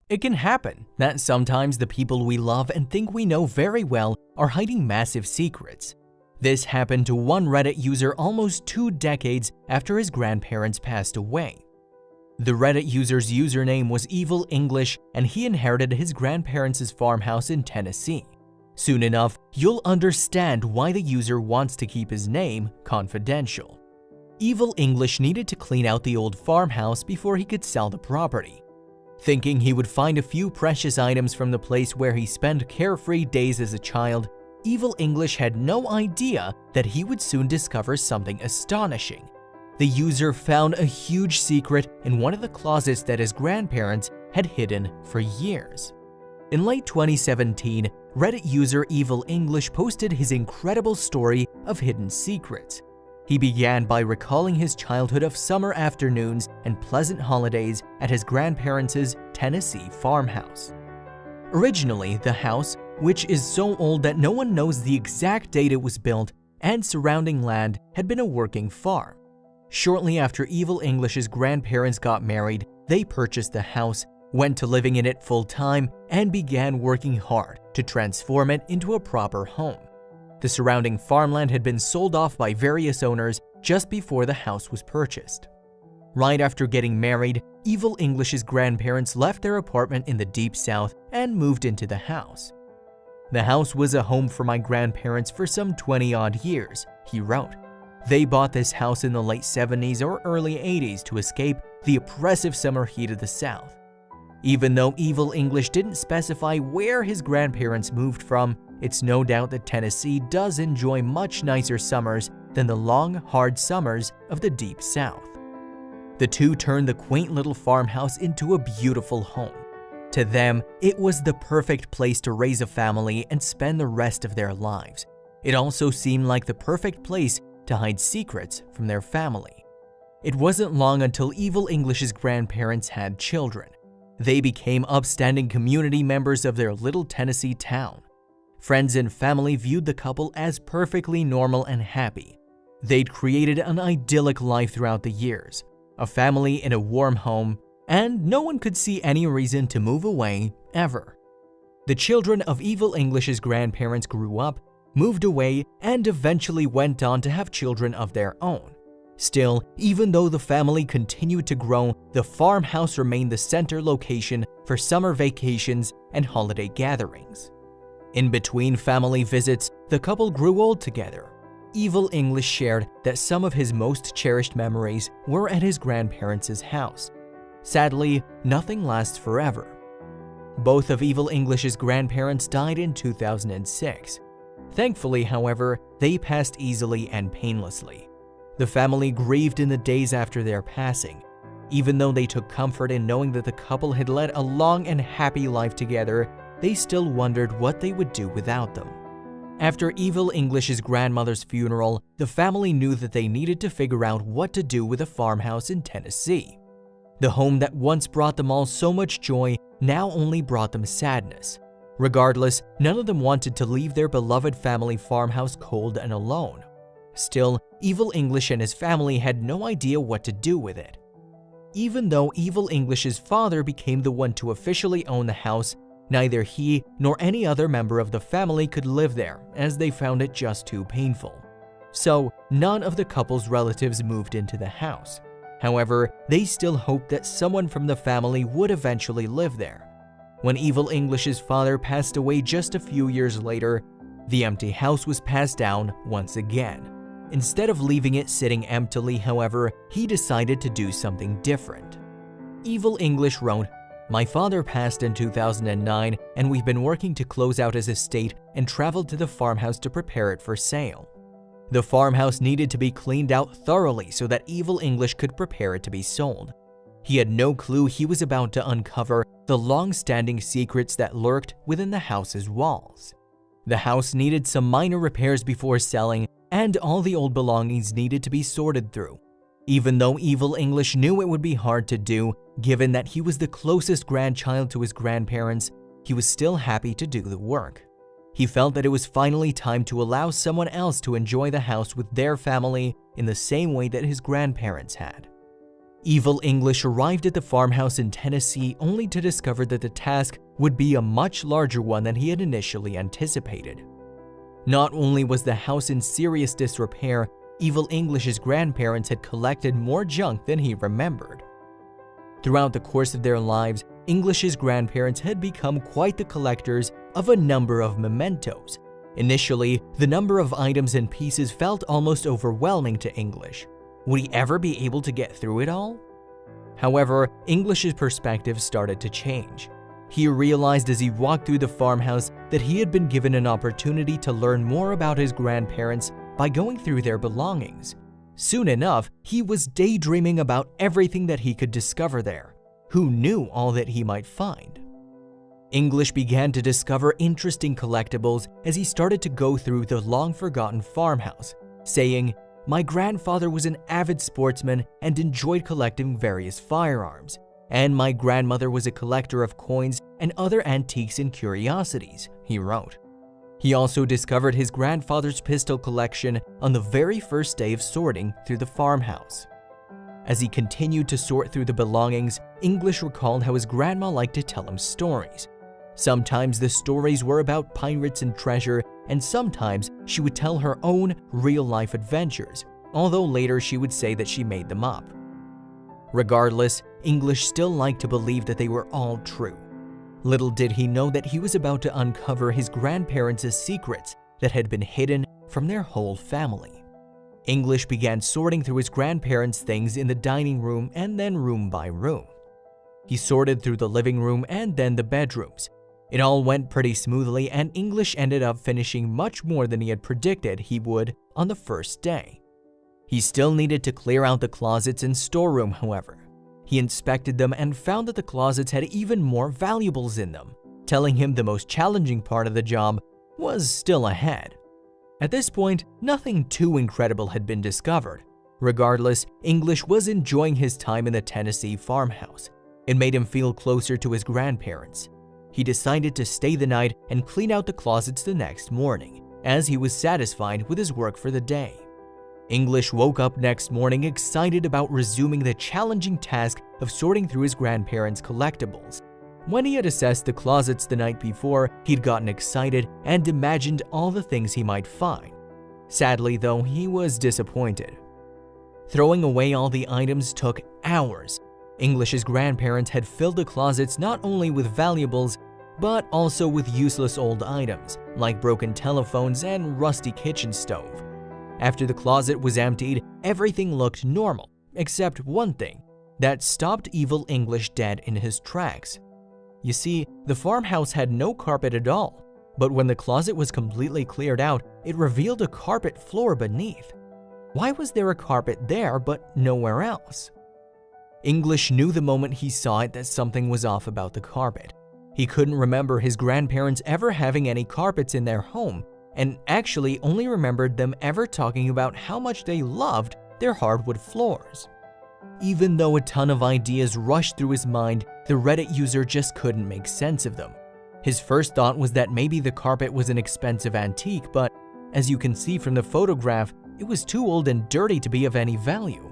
It can happen that sometimes the people we love and think we know very well are hiding massive secrets. This happened to one Reddit user almost 2 decades after his grandparents passed away. The Reddit user's username was Evil English, and he inherited his grandparents' farmhouse in Tennessee. Soon enough, you'll understand why the user wants to keep his name confidential. Evil English needed to clean out the old farmhouse before he could sell the property. Thinking he would find a few precious items from the place where he spent carefree days as a child, Evil English had no idea that he would soon discover something astonishing. The user found a huge secret in one of the closets that his grandparents had hidden for years. In late 2017, Reddit user Evil English posted his incredible story of hidden secrets. He began by recalling his childhood of summer afternoons and pleasant holidays at his grandparents' Tennessee farmhouse. Originally, the house, which is so old that no one knows the exact date it was built, and surrounding land had been a working farm. Shortly after Evil English's grandparents got married, they purchased the house, went to living in it full-time, and began working hard to transform it into a proper home. The surrounding farmland had been sold off by various owners just before the house was purchased. Right after getting married, Evil English's grandparents left their apartment in the Deep South and moved into the house. "The house was a home for my grandparents for some 20-odd years," he wrote. "They bought this house in the late 70s or early 80s to escape the oppressive summer heat of the South." Even though Evil English didn't specify where his grandparents moved from, it's no doubt that Tennessee does enjoy much nicer summers than the long, hard summers of the Deep South. The two turned the quaint little farmhouse into a beautiful home. To them, it was the perfect place to raise a family and spend the rest of their lives. It also seemed like the perfect place to hide secrets from their family. It wasn't long until Evil English's grandparents had children. They became upstanding community members of their little Tennessee town. Friends and family viewed the couple as perfectly normal and happy. They'd created an idyllic life throughout the years, a family in a warm home, and no one could see any reason to move away ever. The children of Evil English's grandparents grew up, moved away, and eventually went on to have children of their own. Still, even though the family continued to grow, the farmhouse remained the center location for summer vacations and holiday gatherings. In between family visits, the couple grew old together. Evil English shared that some of his most cherished memories were at his grandparents' house. Sadly, nothing lasts forever. Both of Evil English's grandparents died in 2006. Thankfully, however, they passed easily and painlessly. The family grieved in the days after their passing. Even though they took comfort in knowing that the couple had led a long and happy life together, they still wondered what they would do without them. After Evil English's grandmother's funeral, the family knew that they needed to figure out what to do with a farmhouse in Tennessee. The home that once brought them all so much joy now only brought them sadness. Regardless, none of them wanted to leave their beloved family farmhouse cold and alone. Still, Evil English and his family had no idea what to do with it. Even though Evil English's father became the one to officially own the house, neither he nor any other member of the family could live there, as they found it just too painful. So, none of the couple's relatives moved into the house. However, they still hoped that someone from the family would eventually live there. When Evil English's father passed away just a few years later, the empty house was passed down once again. Instead of leaving it sitting emptily, however, he decided to do something different. Evil English wrote, "My father passed in 2009, and we've been working to close out his estate and traveled to the farmhouse to prepare it for sale. The farmhouse needed to be cleaned out thoroughly so that Evil English could prepare it to be sold. He had no clue he was about to uncover the long-standing secrets that lurked within the house's walls. The house needed some minor repairs before selling, and all the old belongings needed to be sorted through. Even though Evil English knew it would be hard to do, given that he was the closest grandchild to his grandparents, he was still happy to do the work. He felt that it was finally time to allow someone else to enjoy the house with their family in the same way that his grandparents had. Evil English arrived at the farmhouse in Tennessee only to discover that the task would be a much larger one than he had initially anticipated. Not only was the house in serious disrepair, Evil English's grandparents had collected more junk than he remembered. Throughout the course of their lives, English's grandparents had become quite the collectors of a number of mementos. Initially, the number of items and pieces felt almost overwhelming to English. Would he ever be able to get through it all? However, English's perspective started to change. He realized as he walked through the farmhouse that he had been given an opportunity to learn more about his grandparents by going through their belongings. Soon enough, he was daydreaming about everything that he could discover there. Who knew all that he might find? English began to discover interesting collectibles as he started to go through the long-forgotten farmhouse, saying, "My grandfather was an avid sportsman and enjoyed collecting various firearms, and my grandmother was a collector of coins and other antiques and curiosities," he wrote. He also discovered his grandfather's pistol collection on the very first day of sorting through the farmhouse. As he continued to sort through the belongings, English recalled how his grandma liked to tell him stories. Sometimes the stories were about pirates and treasure, and sometimes she would tell her own real-life adventures, although later she would say that she made them up. Regardless, English still liked to believe that they were all true. Little did he know that he was about to uncover his grandparents' secrets that had been hidden from their whole family. English began sorting through his grandparents' things in the dining room and then room by room. He sorted through the living room and then the bedrooms. It all went pretty smoothly, and English ended up finishing much more than he had predicted he would on the first day. He still needed to clear out the closets and storeroom, however. He inspected them and found that the closets had even more valuables in them, telling him the most challenging part of the job was still ahead. At this point, nothing too incredible had been discovered. Regardless, English was enjoying his time in the Tennessee farmhouse. It made him feel closer to his grandparents. He decided to stay the night and clean out the closets the next morning, as he was satisfied with his work for the day. English woke up next morning excited about resuming the challenging task of sorting through his grandparents' collectibles. When he had assessed the closets the night before, he'd gotten excited and imagined all the things he might find. Sadly, though, he was disappointed. Throwing away all the items took hours. English's grandparents had filled the closets not only with valuables, but also with useless old items, like broken telephones and rusty kitchen stove. After the closet was emptied, everything looked normal, except one thing that stopped Evil English dead in his tracks. You see, the farmhouse had no carpet at all, but when the closet was completely cleared out, it revealed a carpet floor beneath. Why was there a carpet there but nowhere else? English knew the moment he saw it that something was off about the carpet. He couldn't remember his grandparents ever having any carpets in their home, and actually only remembered them ever talking about how much they loved their hardwood floors. Even though a ton of ideas rushed through his mind, the Reddit user just couldn't make sense of them. His first thought was that maybe the carpet was an expensive antique, but as you can see from the photograph, it was too old and dirty to be of any value.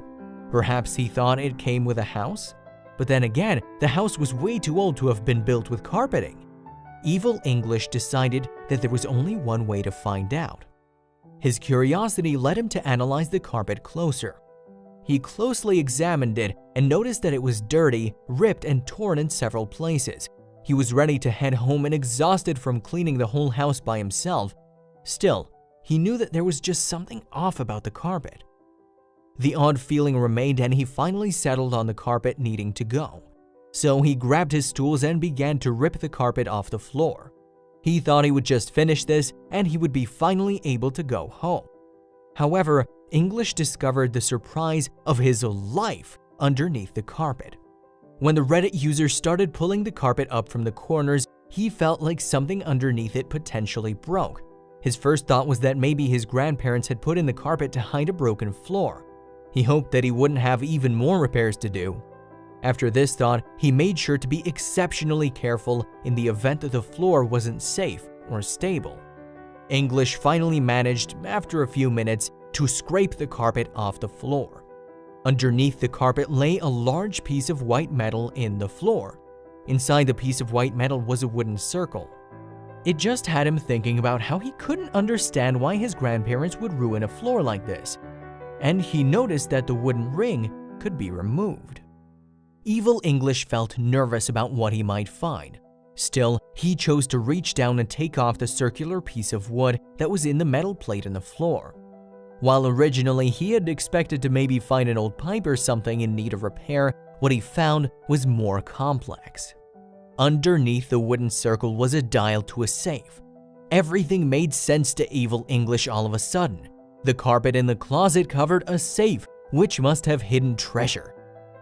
Perhaps he thought it came with a house? But then again, the house was way too old to have been built with carpeting. Evil English decided that there was only one way to find out. His curiosity led him to analyze the carpet closer. He closely examined it and noticed that it was dirty, ripped, and torn in several places. He was ready to head home and exhausted from cleaning the whole house by himself. Still, he knew that there was just something off about the carpet. The odd feeling remained, and he finally settled on the carpet needing to go. So he grabbed his tools and began to rip the carpet off the floor. He thought he would just finish this and he would be finally able to go home. However, English discovered the surprise of his life underneath the carpet. When the Reddit user started pulling the carpet up from the corners, he felt like something underneath it potentially broke. His first thought was that maybe his grandparents had put in the carpet to hide a broken floor. He hoped that he wouldn't have even more repairs to do. After this thought, he made sure to be exceptionally careful in the event that the floor wasn't safe or stable. English finally managed, after a few minutes, to scrape the carpet off the floor. Underneath the carpet lay a large piece of white metal in the floor. Inside the piece of white metal was a wooden circle. It just had him thinking about how he couldn't understand why his grandparents would ruin a floor like this. And he noticed that the wooden ring could be removed. Evil English felt nervous about what he might find. Still, he chose to reach down and take off the circular piece of wood that was in the metal plate in the floor. While originally he had expected to maybe find an old pipe or something in need of repair, what he found was more complex. Underneath the wooden circle was a dial to a safe. Everything made sense to Evil English all of a sudden. The carpet in the closet covered a safe, which must have hidden treasure.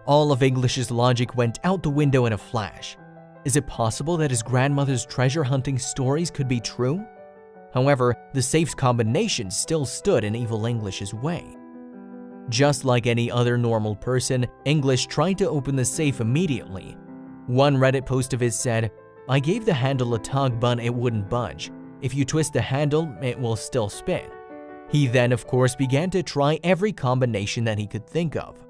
All of English's logic went out the window in a flash. Is it possible that his grandmother's treasure hunting stories could be true? However, the safe's combination still stood in Evil English's way. Just like any other normal person, English tried to open the safe immediately. One Reddit post of his said, "I gave the handle a tug but it wouldn't budge. If you twist the handle, it will still spin." He then, of course, began to try every combination that he could think of.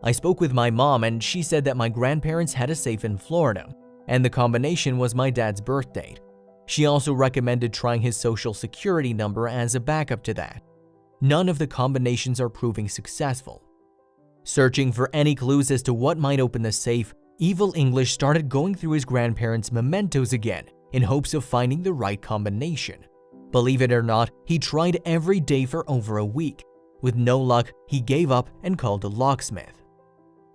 I spoke with my mom and she said that my grandparents had a safe in Florida, and the combination was my dad's birth date. She also recommended trying his social security number as a backup to that. None of the combinations are proving successful. Searching for any clues as to what might open the safe, Evil English started going through his grandparents' mementos again in hopes of finding the right combination. Believe it or not, he tried every day for over a week. With no luck, he gave up and called a locksmith.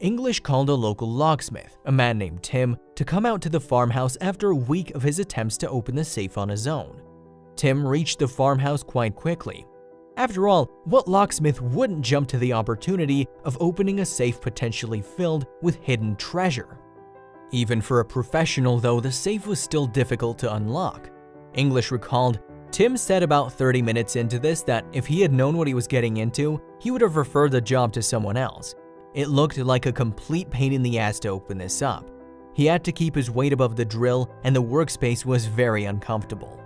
English called a local locksmith, a man named Tim, to come out to the farmhouse after a week of his attempts to open the safe on his own. Tim reached the farmhouse quite quickly. After all, what locksmith wouldn't jump to the opportunity of opening a safe potentially filled with hidden treasure? Even for a professional though, the safe was still difficult to unlock. English recalled, "Tim said about 30 minutes into this that if he had known what he was getting into, he would have referred the job to someone else. It looked like a complete pain in the ass to open this up. He had to keep his weight above the drill and the workspace was very uncomfortable."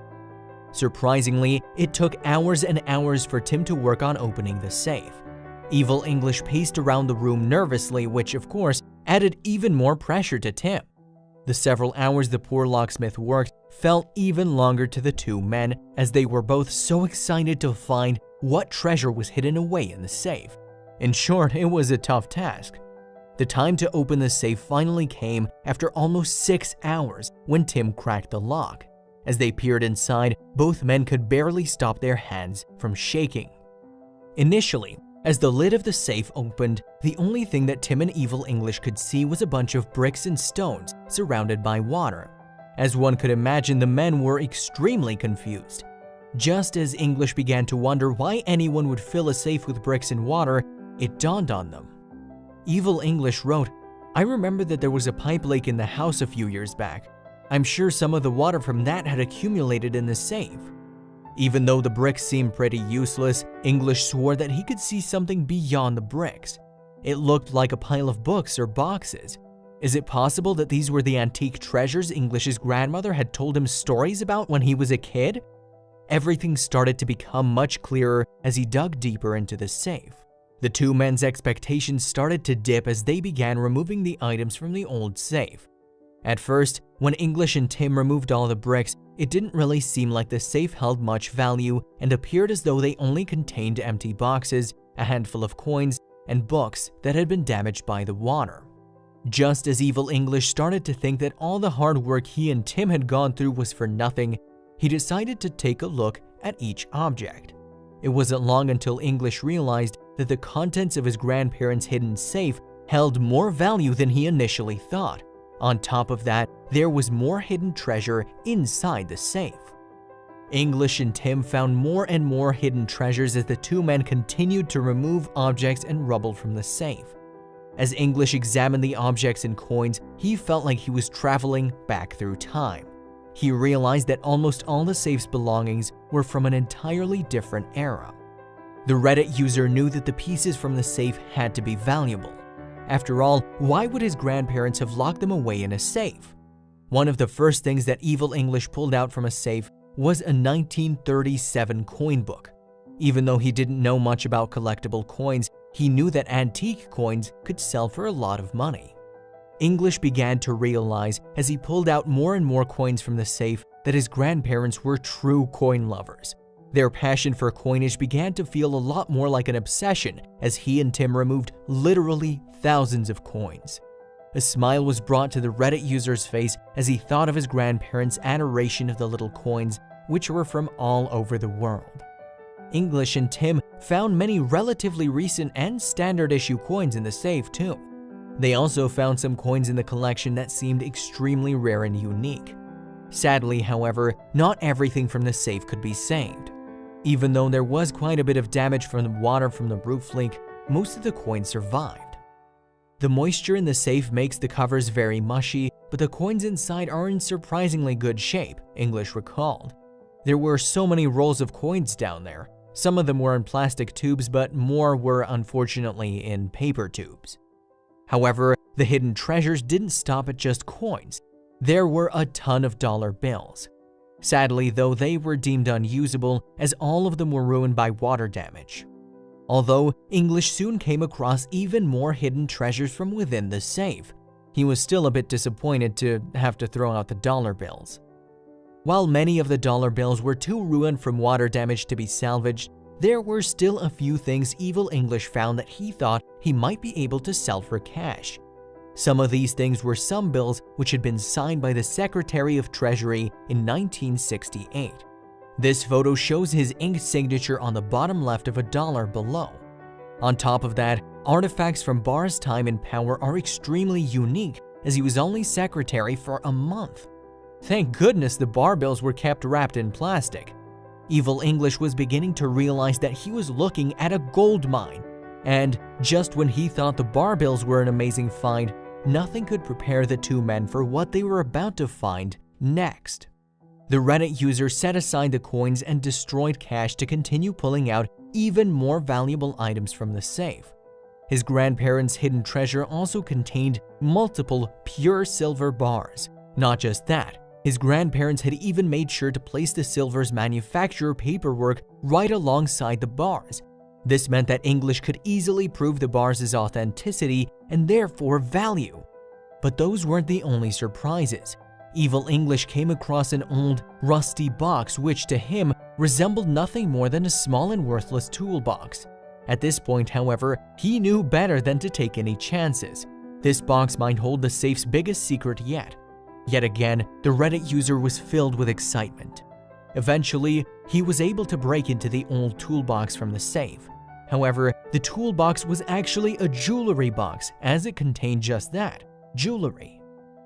Surprisingly, it took hours and hours for Tim to work on opening the safe. Evil English paced around the room nervously, which of course added even more pressure to Tim. The several hours the poor locksmith worked felt even longer to the two men as they were both so excited to find what treasure was hidden away in the safe. In short, it was a tough task. The time to open the safe finally came after almost 6 hours when Tim cracked the lock. As they peered inside, both men could barely stop their hands from shaking. Initially, as the lid of the safe opened, the only thing that Tim and Evil English could see was a bunch of bricks and stones surrounded by water. As one could imagine, the men were extremely confused. Just as English began to wonder why anyone would fill a safe with bricks and water, it dawned on them. Evil English wrote, "I remember that there was a pipe leak in the house a few years back. I'm sure some of the water from that had accumulated in the safe." Even though the bricks seemed pretty useless, English swore that he could see something beyond the bricks. It looked like a pile of books or boxes. Is it possible that these were the antique treasures English's grandmother had told him stories about when he was a kid? Everything started to become much clearer as he dug deeper into the safe. The two men's expectations started to dip as they began removing the items from the old safe. At first, when English and Tim removed all the bricks, it didn't really seem like the safe held much value and appeared as though they only contained empty boxes, a handful of coins, and books that had been damaged by the water. Just as Evil English started to think that all the hard work he and Tim had gone through was for nothing, he decided to take a look at each object. It wasn't long until English realized that the contents of his grandparents' hidden safe held more value than he initially thought. On top of that, there was more hidden treasure inside the safe. English and Tim found more and more hidden treasures as the two men continued to remove objects and rubble from the safe. As English examined the objects and coins, he felt like he was traveling back through time. He realized that almost all the safe's belongings were from an entirely different era. The Reddit user knew that the pieces from the safe had to be valuable. After all, why would his grandparents have locked them away in a safe? One of the first things that Evil English pulled out from a safe was a 1937 coin book. Even though he didn't know much about collectible coins, he knew that antique coins could sell for a lot of money. English began to realize as he pulled out more and more coins from the safe that his grandparents were true coin lovers. Their passion for coinage began to feel a lot more like an obsession as he and Tim removed literally thousands of coins. A smile was brought to the Reddit user's face as he thought of his grandparents' adoration of the little coins, which were from all over the world. English and Tim found many relatively recent and standard issue coins in the safe too. They also found some coins in the collection that seemed extremely rare and unique. Sadly, however, not everything from the safe could be saved. Even though there was quite a bit of damage from the water from the roof leak, most of the coins survived. The moisture in the safe makes the covers very mushy, but the coins inside are in surprisingly good shape, English recalled. There were so many rolls of coins down there. Some of them were in plastic tubes, but more were unfortunately in paper tubes. However, the hidden treasures didn't stop at just coins. There were a ton of dollar bills. Sadly, though, they were deemed unusable as all of them were ruined by water damage. Although English soon came across even more hidden treasures from within the safe, he was still a bit disappointed to have to throw out the dollar bills. While many of the dollar bills were too ruined from water damage to be salvaged, there were still a few things Evil English found that he thought he might be able to sell for cash. Some of these things were some bills which had been signed by the Secretary of Treasury in 1968. This photo shows his inked signature on the bottom left of a dollar below. On top of that, artifacts from Barr's time in power are extremely unique as he was only secretary for a month. Thank goodness the Barr bills were kept wrapped in plastic. Evil English was beginning to realize that he was looking at a gold mine, and just when he thought the Barr bills were an amazing find, nothing could prepare the two men for what they were about to find next. The Reddit user set aside the coins and destroyed cash to continue pulling out even more valuable items from the safe. His grandparents' hidden treasure also contained multiple pure silver bars. Not just that, his grandparents had even made sure to place the silver's manufacturer paperwork right alongside the bars. This meant that English could easily prove the bars' authenticity and therefore value. But those weren't the only surprises. Evil English came across an old, rusty box which to him resembled nothing more than a small and worthless toolbox. At this point, however, he knew better than to take any chances. This box might hold the safe's biggest secret yet. Yet again, the Reddit user was filled with excitement. Eventually, he was able to break into the old toolbox from the safe. However, the toolbox was actually a jewelry box, as it contained just that, jewelry.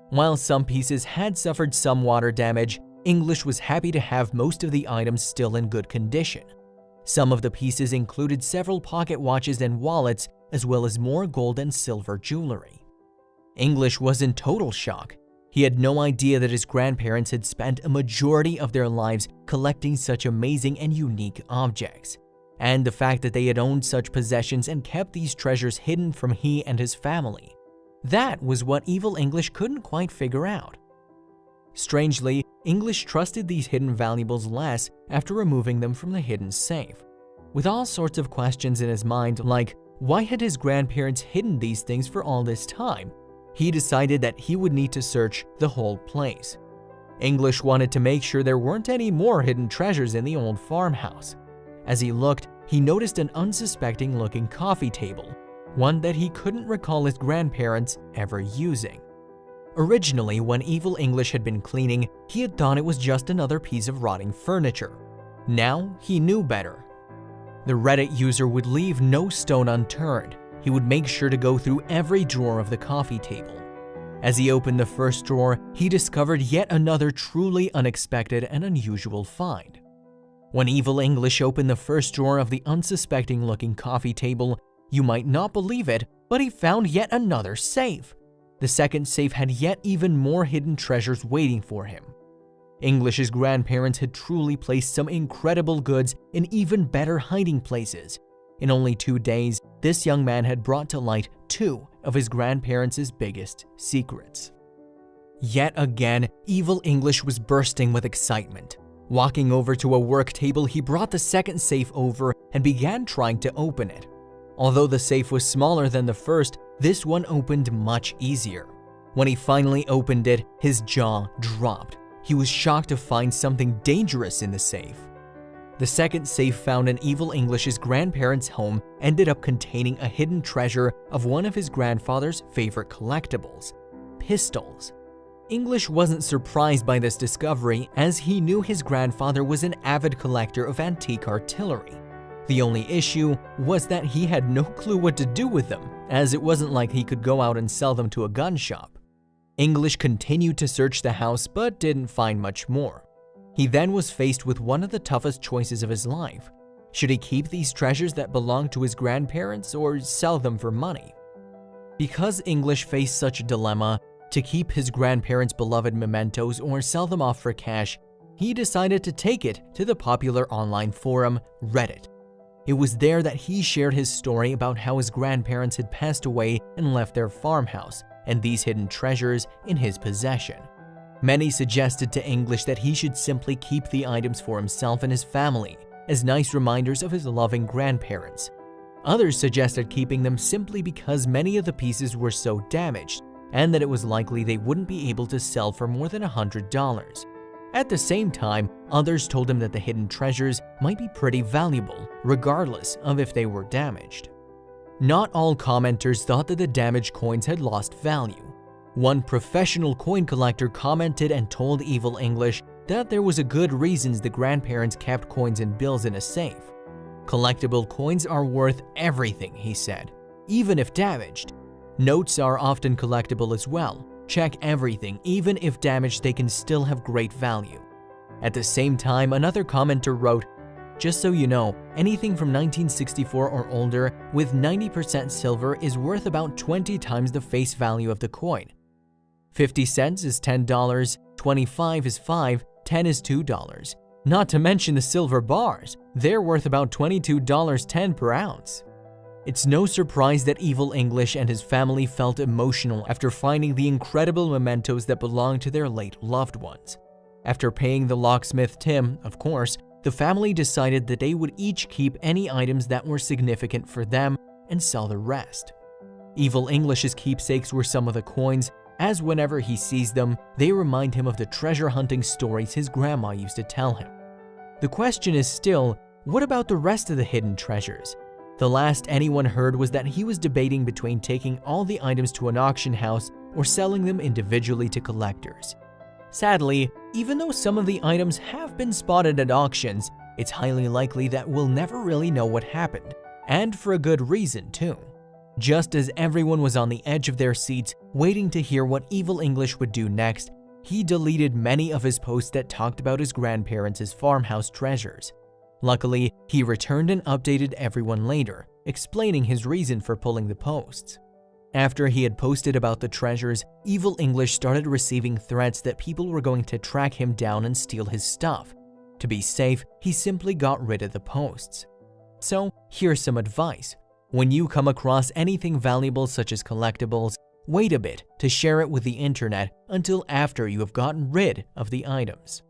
While some pieces had suffered some water damage, English was happy to have most of the items still in good condition. Some of the pieces included several pocket watches and wallets, as well as more gold and silver jewelry. English was in total shock. He had no idea that his grandparents had spent a majority of their lives collecting such amazing and unique objects. And the fact that they had owned such possessions and kept these treasures hidden from he and his family. That was what Evil English couldn't quite figure out. Strangely, English trusted these hidden valuables less after removing them from the hidden safe. With all sorts of questions in his mind, like why had his grandparents hidden these things for all this time, he decided that he would need to search the whole place. English wanted to make sure there weren't any more hidden treasures in the old farmhouse. As he looked, he noticed an unsuspecting looking coffee table, one that he couldn't recall his grandparents ever using. Originally, when Evil English had been cleaning, he had thought it was just another piece of rotting furniture. Now, he knew better. The Reddit user would leave no stone unturned. He would make sure to go through every drawer of the coffee table. As he opened the first drawer, he discovered yet another truly unexpected and unusual find. When Evil English opened the first drawer of the unsuspecting-looking coffee table, you might not believe it, but he found yet another safe. The second safe had yet even more hidden treasures waiting for him. English's grandparents had truly placed some incredible goods in even better hiding places. In only 2 days, this young man had brought to light 2 of his grandparents' biggest secrets. Yet again, Evil English was bursting with excitement. Walking over to a work table, he brought the second safe over and began trying to open it. Although the safe was smaller than the first, this one opened much easier. When he finally opened it, his jaw dropped. He was shocked to find something dangerous in the safe. The second safe found in Evil English's grandparents' home ended up containing a hidden treasure of one of his grandfather's favorite collectibles: pistols. English wasn't surprised by this discovery, as he knew his grandfather was an avid collector of antique artillery. The only issue was that he had no clue what to do with them, as it wasn't like he could go out and sell them to a gun shop. English continued to search the house but didn't find much more. He then was faced with one of the toughest choices of his life. Should he keep these treasures that belonged to his grandparents or sell them for money? Because English faced such a dilemma, to keep his grandparents' beloved mementos or sell them off for cash, he decided to take it to the popular online forum Reddit. It was there that he shared his story about how his grandparents had passed away and left their farmhouse and these hidden treasures in his possession. Many suggested to English that he should simply keep the items for himself and his family, as nice reminders of his loving grandparents. Others suggested keeping them simply because many of the pieces were so damaged, and that it was likely they wouldn't be able to sell for more than $100. At the same time, others told him that the hidden treasures might be pretty valuable, regardless of if they were damaged. Not all commenters thought that the damaged coins had lost value. One professional coin collector commented and told Evil English that there was a good reasons the grandparents kept coins and bills in a safe. Collectible coins are worth everything, he said, even if damaged. Notes are often collectible as well. Check everything, even if damaged, they can still have great value. At the same time, another commenter wrote, "Just so you know, anything from 1964 or older with 90% silver is worth about 20 times the face value of the coin. 50 cents is $10, 25 is $5, 10 is $2. Not to mention the silver bars, they're worth about $22.10 per ounce." It's no surprise that Evil English and his family felt emotional after finding the incredible mementos that belonged to their late loved ones. After paying the locksmith Tim, of course, the family decided that they would each keep any items that were significant for them and sell the rest. Evil English's keepsakes were some of the coins, as whenever he sees them, they remind him of the treasure hunting stories his grandma used to tell him. The question is still, what about the rest of the hidden treasures? The last anyone heard was that he was debating between taking all the items to an auction house or selling them individually to collectors. Sadly, even though some of the items have been spotted at auctions, it's highly likely that we'll never really know what happened, and for a good reason too. Just as everyone was on the edge of their seats waiting to hear what Evil English would do next, he deleted many of his posts that talked about his grandparents' farmhouse treasures. Luckily, he returned and updated everyone later, explaining his reason for pulling the posts. After he had posted about the treasures, Evil English started receiving threats that people were going to track him down and steal his stuff. To be safe, he simply got rid of the posts. So, here's some advice. When you come across anything valuable such as collectibles, wait a bit to share it with the internet until after you have gotten rid of the items.